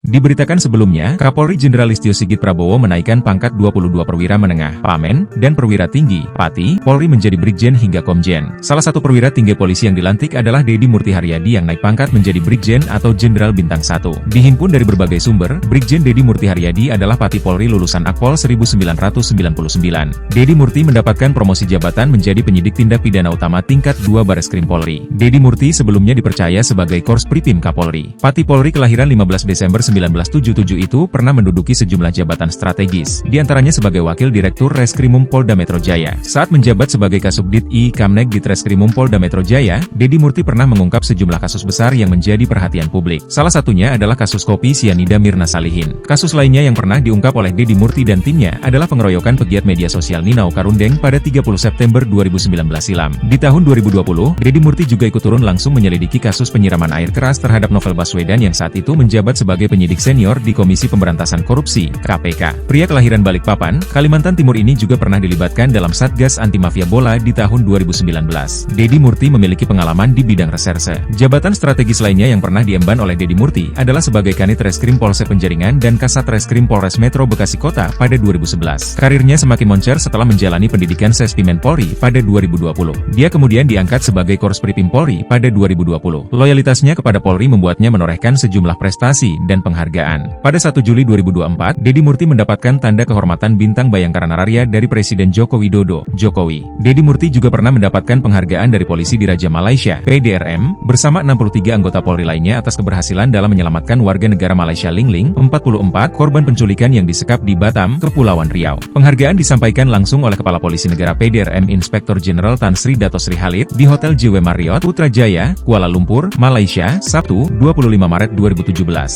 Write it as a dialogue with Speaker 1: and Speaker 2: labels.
Speaker 1: Diberitakan sebelumnya, Kapolri Jenderal Listio Sigit Prabowo menaikkan pangkat 22 perwira menengah, Pamen, dan perwira tinggi, Pati, Polri menjadi Brigjen hingga Komjen. Salah satu perwira tinggi polisi yang dilantik adalah Dedi Murti Haryadi yang naik pangkat menjadi Brigjen atau Jenderal Bintang 1. Dihimpun dari berbagai sumber, Brigjen Dedi Murti Haryadi adalah Pati Polri lulusan Akpol 1999. Dedi Murti mendapatkan promosi jabatan menjadi penyidik tindak pidana utama tingkat 2 Bareskrim Polri. Dedi Murti sebelumnya dipercaya sebagai Korsprimim Kapolri. Pati Polri kelahiran 15 Desember 1977 itu pernah menduduki sejumlah jabatan strategis, diantaranya sebagai Wakil Direktur Reskrimum Polda Metro Jaya. Saat menjabat sebagai Kasubdit I Kamneg Ditreskrimum Polda Metro Jaya, Dedi Murti pernah mengungkap sejumlah kasus besar yang menjadi perhatian publik. Salah satunya adalah kasus kopi sianida Mirna Salihin. Kasus lainnya yang pernah diungkap oleh Dedi Murti dan timnya adalah pengeroyokan pegiat media sosial Ninau Karundeng pada 30 September 2019 silam. Di tahun 2020, Dedi Murti juga ikut turun langsung menyelidiki kasus penyiraman air keras terhadap Novel Baswedan yang saat itu menjabat sebagai penyidik senior di Komisi Pemberantasan Korupsi, KPK. Pria kelahiran Balikpapan, Kalimantan Timur ini juga pernah dilibatkan dalam Satgas Anti Mafia Bola di tahun 2019. Dedi Murti memiliki pengalaman di bidang reserse. Jabatan strategis lainnya yang pernah diemban oleh Dedi Murti adalah sebagai Kanit Reskrim Polsek Penjaringan dan Kasat Reskrim Polres Metro Bekasi Kota pada 2011. Karirnya semakin moncer setelah menjalani pendidikan Sespimen Polri pada 2020. Dia kemudian diangkat sebagai Korsprimim Polri pada 2020. Loyalitasnya kepada Polri membuatnya menorehkan sejumlah prestasi dan penghargaan. Pada 1 Juli 2024, Dedi Murti mendapatkan tanda kehormatan Bintang Bayangkara Nararia dari Presiden Joko Widodo, Jokowi. Dedi Murti juga pernah mendapatkan penghargaan dari Polisi Diraja Malaysia, PDRM, bersama 63 anggota Polri lainnya atas keberhasilan dalam menyelamatkan warga negara Malaysia Lingling, 44, korban penculikan yang disekap di Batam, Kepulauan Riau. Penghargaan disampaikan langsung oleh Kepala Polisi Negara PDRM Inspektur Jenderal Tan Sri Dato Sri Khalid di Hotel JW Marriott, Putrajaya, Kuala Lumpur, Malaysia, Sabtu, 25 Maret 2017.